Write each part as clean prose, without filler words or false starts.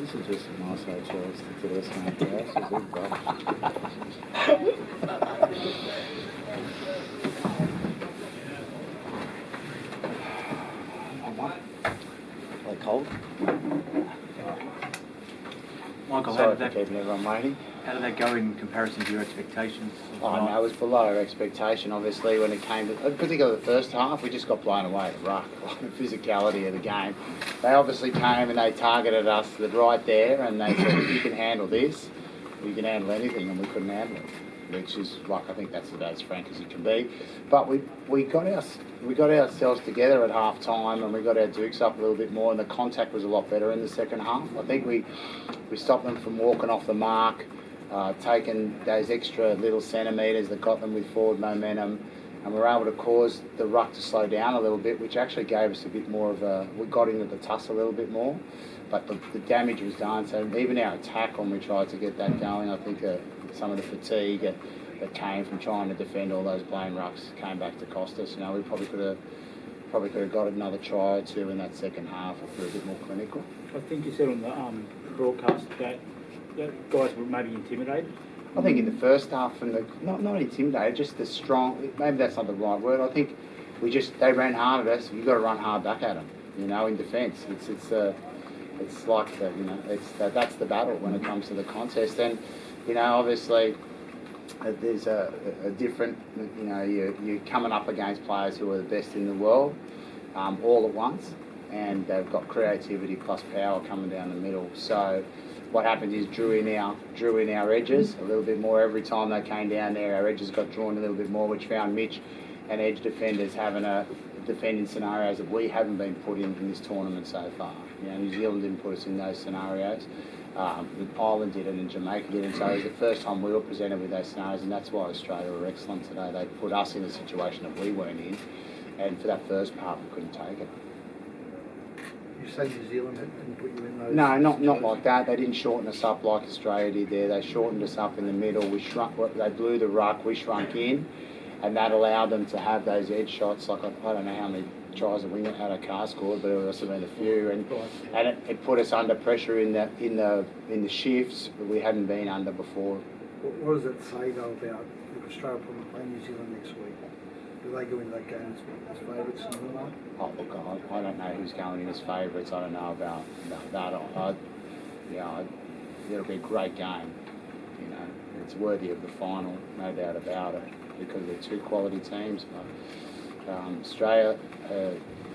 This is just a nice hotel. Stick to this, mate. The house is all rubbish. Are they cold? Michael, Sorry for keeping everyone waiting. How did that go in comparison to your expectations? Oh, no, it was below our expectation, obviously, when it came to, particularly the first half, we just got blown away at the ruck, like the physicality of the game. They obviously came and they targeted us right there, and they said, if you can handle this, you can handle anything, and we couldn't handle it, which is, like, I think that's about as frank as it can be. But we got ourselves together at half time, and we got our dukes up a little bit more, and the contact was a lot better in the second half. I think we stopped them from walking off the mark, taking those extra little centimetres that got them with forward momentum, and we were able to cause the ruck to slow down a little bit, which actually gave us a bit more of a, we got into the tuss a little bit more, but the damage was done. So even our attack, when we tried to get that going, I think some of the fatigue that came from trying to defend all those blown rucks came back to cost us. You know, we probably could have got another try or two in that second half if we were a bit more clinical. I think you said on the broadcast that guys were maybe intimidated. I think in the first half, and not intimidated, just the strong. Maybe that's not the right word. I think they ran hard at us. You've got to run hard back at them. You know, in defence, it's like the, you know, that's the battle when it comes to the contest. And you know, obviously, there's a different. You know, you're coming up against players who are the best in the world, all at once, and they've got creativity plus power coming down the middle. So what happened is drew in our edges a little bit more every time they came down there. Our edges got drawn a little bit more, which found Mitch and edge defenders having defending scenarios that we haven't been put in this tournament so far. You know, New Zealand didn't put us in those scenarios. Ireland did it and Jamaica did it. So it was the first time we were presented with those scenarios, and that's why Australia were excellent today. They put us in a situation that we weren't in, and for that first part we couldn't take it. You say New Zealand didn't put you in those? No, not like that. They didn't shorten us up like Australia did there. They shortened us up in the middle. They blew the ruck, we shrunk in, and that allowed them to have those edge shots. Like I don't know how many tries a winger had a car scored, but it must have been a few, and it put us under pressure in the shifts that we hadn't been under before. What does it say though about Australia probably playing New Zealand next week? Do they go into that game as favourites in your mind? Oh look, I don't know who's going in as favourites. I don't know about that. It'll be a great game. You know, it's worthy of the final, no doubt about it, because they're two quality teams. But Australia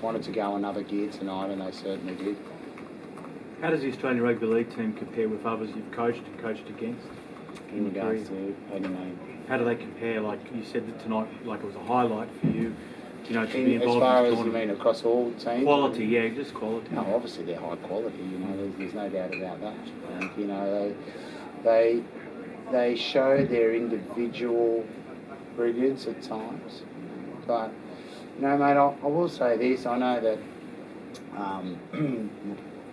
wanted to go another gear tonight, and they certainly did. How does the Australian Rugby League team compare with others you've coached and coached against? In regards to, how do they compare? Like you said that tonight, like it was a highlight for you. You know, to be involved as far in as tournament. You mean across all teams? Quality, yeah, just quality. No, obviously they're high quality. You know, there's no doubt about that. And you know, they show their individual brilliance at times, but you know, mate, I will say this. I know that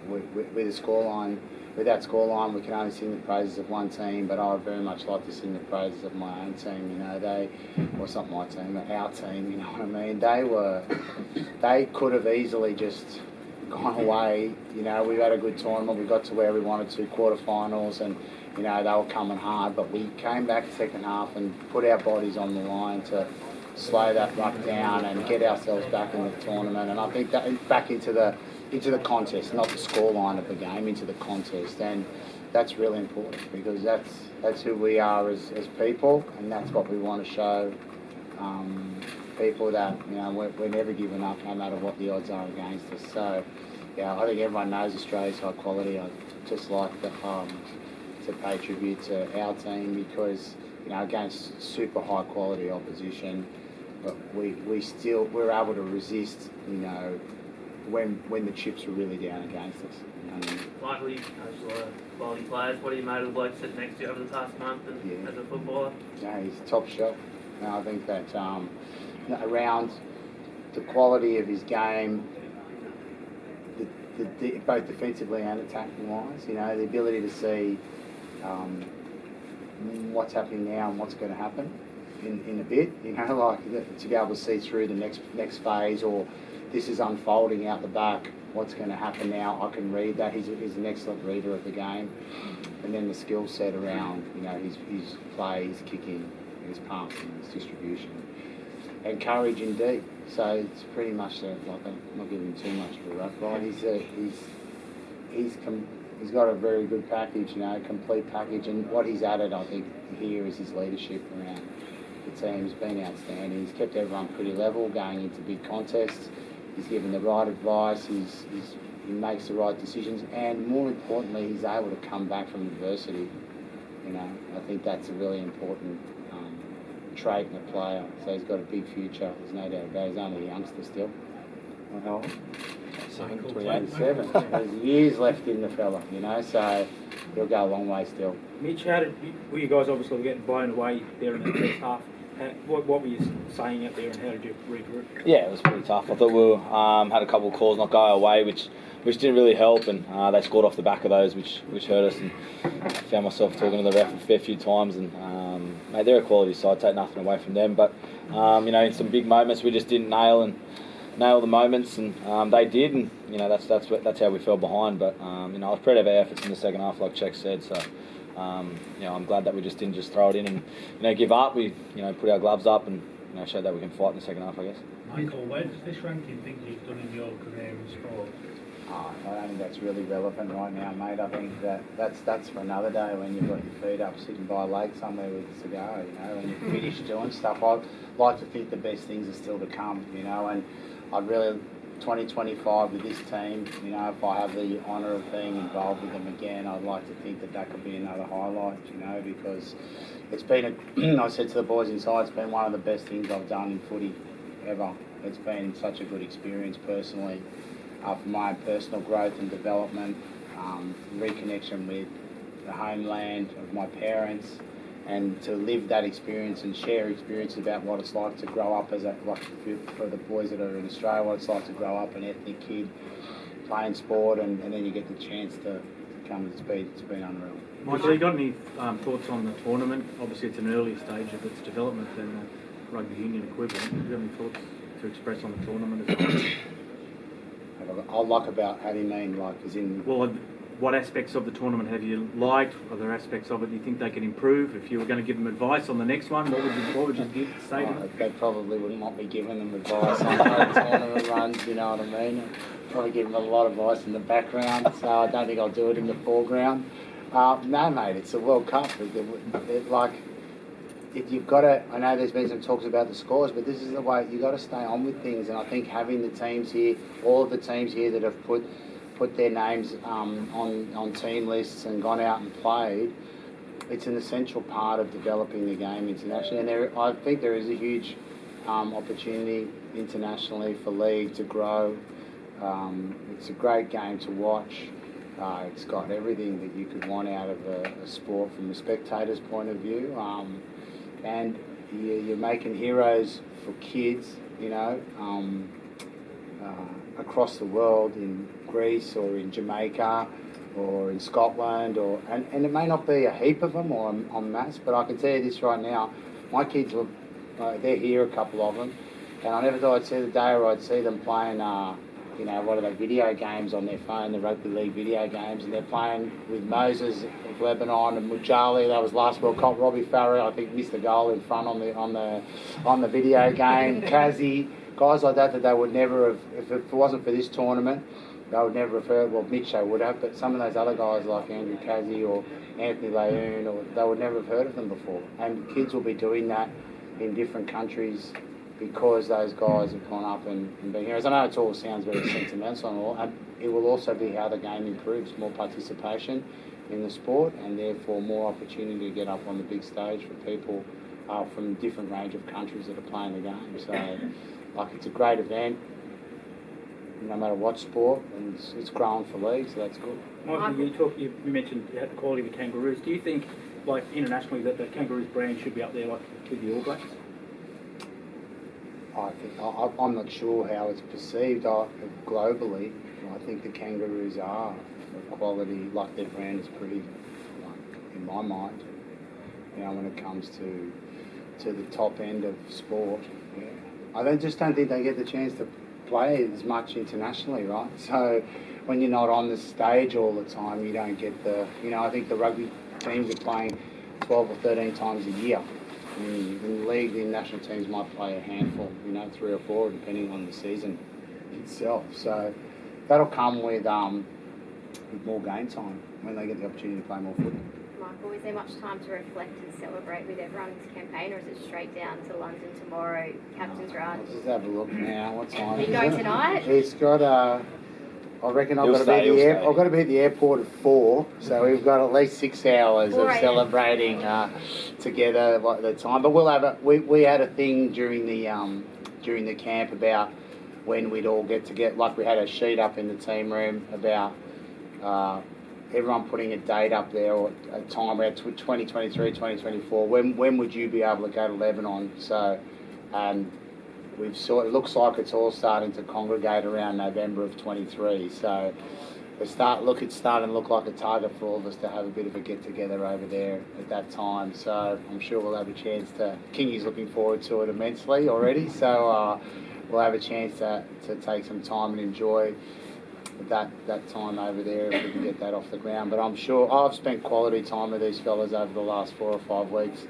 with the scoreline. With that scoreline, we can only sing the praises of one team, but I would very much like to sing the praises of my own team. You know, it's not my team, but our team. You know what I mean? They could have easily just gone away. You know, we've had a good tournament. We got to where we wanted to, quarterfinals, and you know they were coming hard. But we came back the second half and put our bodies on the line to slow that ruck down and get ourselves back in the tournament. And I think that back into the contest, not the scoreline of the game, into the contest, and that's really important because that's who we are as people, and that's what we want to show people, that you know we're never giving up no matter what the odds are against us. So yeah, I think everyone knows Australia's high quality. I just like to pay tribute to our team because you know against super high quality opposition, but we're able to resist. You know. When the chips were really down against us. Michael, you coached a lot of quality players. What do you made of the bloke sitting next to you over the past month as a footballer? Yeah, he's top shelf. And I think that around the quality of his game, both defensively and attacking wise, you know, the ability to see what's happening now and what's going to happen in a bit, you know, like to be able to see through the next phase, or this is unfolding out the back what's going to happen now. I can read that. He's an excellent reader of the game. And then the skill set around, his play, his kicking, his passing, his distribution. And courage indeed. So it's pretty much I'm not giving him too much of a rough ride. He's got a very good package, complete package. And what he's added, I think, here is his leadership around the team has been outstanding. He's kept everyone pretty level going into big contests. He's given the right advice. He makes the right decisions, and more importantly, he's able to come back from adversity. I think that's a really important trait in a player. So he's got a big future. There's no doubt about it. He's only a youngster still. How old? 27. There's years left in the fella, so he'll go a long way still. Mitch, were you guys obviously getting blown away there in the first half? What were you saying out there, and how did you regroup? Yeah, it was pretty tough. I thought we had a couple of calls not go our way, which didn't really help, and they scored off the back of those, which hurt us. And I found myself talking to the ref a fair few times, and mate, they're a quality side. Take nothing away from them, but in some big moments we just didn't nail the moments, and they did, and that's how we fell behind. But I was proud of our efforts in the second half, like Cheika said. So. I'm glad that we just didn't throw it in and give up. We put our gloves up and showed that we can fight in the second half, I guess. Michael, where does this ranking think you've done in your career in sport? I don't think that's really relevant right now, mate. I think that's for another day when you've got your feet up sitting by a lake somewhere with a cigar, when you're finished doing stuff. I'd like to think the best things are still to come, and I'd really 2025 with this team, if I have the honour of being involved with them again, I'd like to think that could be another highlight, because it's been, I said to the boys inside, it's been one of the best things I've done in footy ever. It's been such a good experience personally, for my own personal growth and development, reconnection with the homeland of my parents, and to live that experience and share experience about what it's like to grow up for the boys that are in Australia, what it's like to grow up an ethnic kid playing sport, and then you get the chance to come to speed. It's been unreal. Michael, you got any thoughts on the tournament? Obviously, it's an earlier stage of its development than the rugby union equivalent. Do you have any thoughts to express on the tournament as How do you mean, as in? Well, what aspects of the tournament have you liked? Are there aspects of it you think they can improve? If you were going to give them advice on the next one, what would you say to them? They probably wouldn't want me giving them advice on how the tournament runs, you know what I mean? I'd probably give them a lot of advice in the background, so I don't think I'll do it in the foreground. No, mate, it's a World Cup. If you've got to, I know there's been some talks about the scores, but this is the way you've got to stay on with things. And I think having the teams here, all of the teams here that have put their names on team lists and gone out and played, it's an essential part of developing the game internationally. And I think there is a huge opportunity internationally for league to grow. It's a great game to watch. It's got everything that you could want out of a sport from a spectator's point of view. And you're making heroes for kids, across the world, in Greece or in Jamaica or in Scotland, and it may not be a heap of them or en masse, but I can tell you this right now, my kids they're here, a couple of them, and I never thought I'd see the day where I'd see them playing what are they, video games on their phone, the rugby league video games, and they're playing with Moses of Lebanon and Mujali. That was last World Cup. Robbie Farah, I think, missed the goal in front on the video game. Kazi, guys like that they would never have, if it wasn't for this tournament, they would never have heard. Well, Mitch they would have, but some of those other guys like Andrew Kazi or Anthony Leune, they would never have heard of them before. And kids will be doing that in different countries, because those guys have gone up and been heroes. I know it all sounds very sentimental and all. It will also be how the game improves, more participation in the sport, and therefore more opportunity to get up on the big stage for people from a different range of countries that are playing the game. So, it's a great event, no matter what sport, and it's growing for league, so that's good. Michael, you mentioned you had the quality of the Kangaroos. Do you think, internationally, that the Kangaroos brand should be up there, with the All Blacks? I'm not sure how it's perceived globally. I think the Kangaroos are of quality, their brand is pretty, in my mind, when it comes to the top end of sport. Yeah. I just don't think they get the chance to play as much internationally, right? So when you're not on the stage all the time, you don't get the, I think the rugby teams are playing 12 or 13 times a year. In the league, the national teams might play a handful, 3 or 4, depending on the season itself. So that'll come with more game time when they get the opportunity to play more footy. Michael, is there much time to reflect and celebrate with everyone's campaign, or is it straight down to London tomorrow, captain's run? Let's just have a look now. What time? Are you going tonight? It's got I reckon I've got to be at the airport at 4, so we've got at least 6 hours of celebrating together at the time. But we'll have we had a thing during the camp about when we'd all get together. Like we had a sheet up in the team room about everyone putting a date up there or a time about 2023, 2024. When would you be able to go to Lebanon? So. It looks like it's all starting to congregate around November of 23. So it's starting to look like a target for all of us to have a bit of a get together over there at that time. So I'm sure we'll have a chance to. Kingy's looking forward to it immensely already. So we'll have a chance to take some time and enjoy that time over there if we can get that off the ground. But I'm sure I've spent quality time with these fellas over the last 4 or 5 weeks.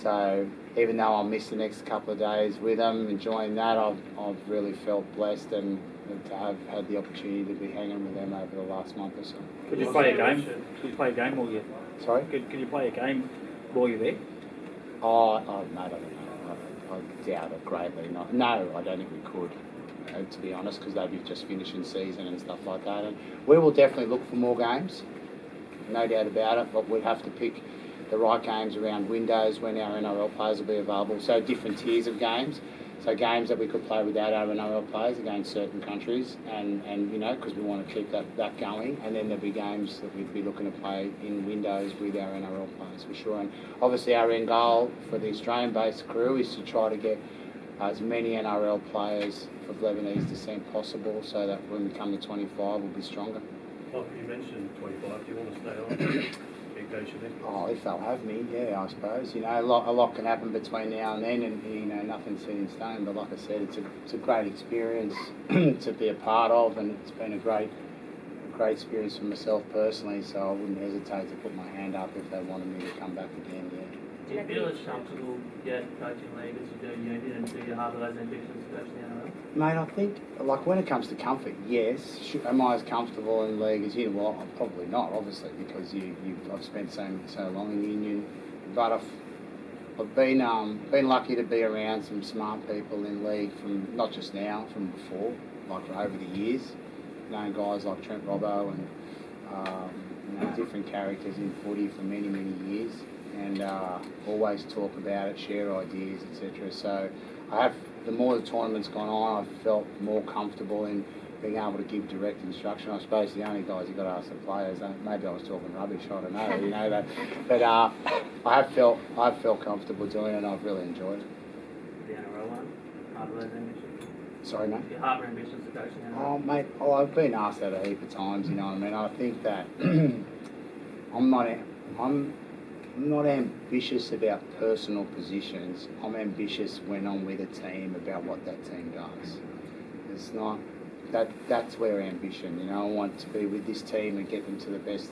So even though I'll miss the next couple of days with them, enjoying that, I've really felt blessed and to have had the opportunity to be hanging with them over the last month or so. Could you play a game? Could you play a game while you're? Sorry? Could you play a game while you're there? Oh, mate, I don't know. I doubt it greatly. No, I don't think we could, to be honest, because they'd be just finishing season and stuff like that. And we will definitely look for more games, no doubt about it, but we'd have to pick the right games around windows when our NRL players will be available. So different tiers of games. So games that we could play without our NRL players against certain countries and because we want to keep that going. And then there'll be games that we'd be looking to play in windows with our NRL players for sure. And obviously our end goal for the Australian-based crew is to try to get as many NRL players of Lebanese descent possible so that when we come to 25 we'll be stronger. Well, you mentioned 25. Do you want to stay on? Oh, if they'll have me, yeah, I suppose. A lot can happen between now and then, and nothing's set in stone. But like I said, it's a great experience to be a part of, and it's been a great experience for myself personally. So I wouldn't hesitate to put my hand up if they wanted me to come back again. Yeah. Do you feel as comfortable coaching league as you do union, and do you harbour those ambitions to coach the NRL? Mate, I think, when it comes to comfort, yes. Am I as comfortable in league as you? Well, probably not, obviously, because I've spent so long in union. But I've been lucky to be around some smart people in league from not just now, from before, for over the years. Knowing guys like Trent Robbo and different characters in footy for many, many years. And always talk about it, share ideas, etc. So the more the tournament's gone on, I've felt more comfortable in being able to give direct instruction. I suppose the only guys you've got to ask the players. Maybe I was talking rubbish, I don't know, but I've felt comfortable doing it and I've really enjoyed it. The NRL one, harbour those ambitions. Sorry, mate. You harbour ambitions to coach the NRL. Oh, mate. I've been asked that a heap of times. I think that I'm not ambitious about personal positions. I'm ambitious when I'm with a team about what that team does. It's not that's where ambition. I want to be with this team and get them to the best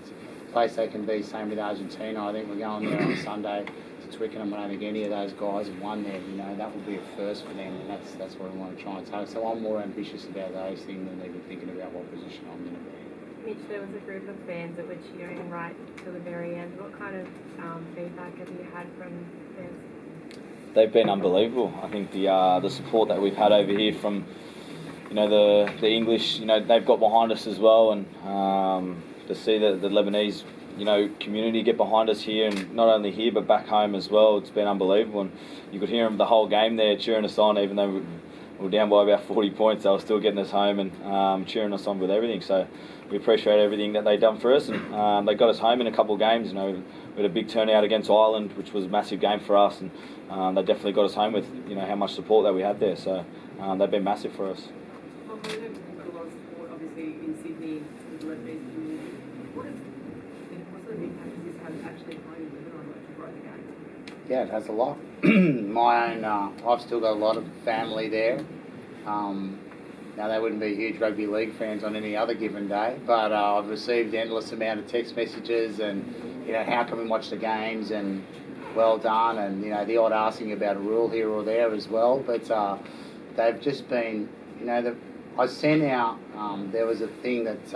place they can be. Same with Argentina. I think we're going there on Sunday to Twickenham. I don't think any of those guys have won there. That would be a first for them, and that's what I want to try and take. So I'm more ambitious about those things than even thinking about what position I'm going to be. Mitch, there was a group of fans that were cheering right to the very end. What kind of feedback have you had from fans? They've been unbelievable. I think the support that we've had over here from the English, they've got behind us as well, and to see the Lebanese community get behind us here, and not only here but back home as well, it's been unbelievable. And you could hear them the whole game there cheering us on, even though we were down by about 40 points. They were still getting us home and cheering us on with everything. So we appreciate everything that they've done for us, and they got us home in a couple of games. We had a big turnout against Ireland, which was a massive game for us, and they definitely got us home with how much support that we had there. So they've been massive for us. Well, I know we've got a lot of support, obviously, in Sydney with the Lebanese community. What sort of impact has this had actually playing in Lebanon to grow the game? Yeah, it has a lot. My own, I've still got a lot of family there. Now, they wouldn't be huge rugby league fans on any other given day, but I've received endless amount of text messages and, how can we watch the games and well done, and, the odd asking about a rule here or there as well. But they've just been, I sent out, there was a thing that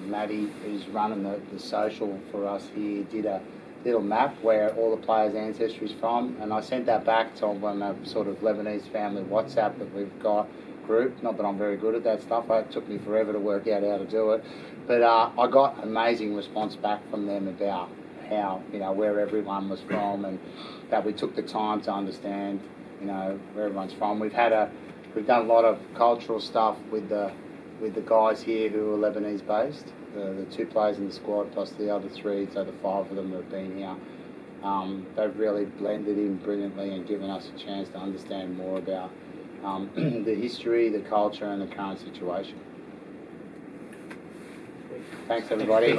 Maddie, who's running the social for us here, did a little map where all the players' ancestry is from, and I sent that back to one of sort of Lebanese family WhatsApp that we've got group. Not that I'm very good at that stuff. It took me forever to work out how to do it, but I got amazing response back from them about how, where everyone was from, and that we took the time to understand, where everyone's from. We've done a lot of cultural stuff with the guys here who are Lebanese based. The 2 players in the squad plus the other 3, so the 5 of them that have been here. They've really blended in brilliantly and given us a chance to understand more about the history, the culture, and the current situation. Thanks, everybody.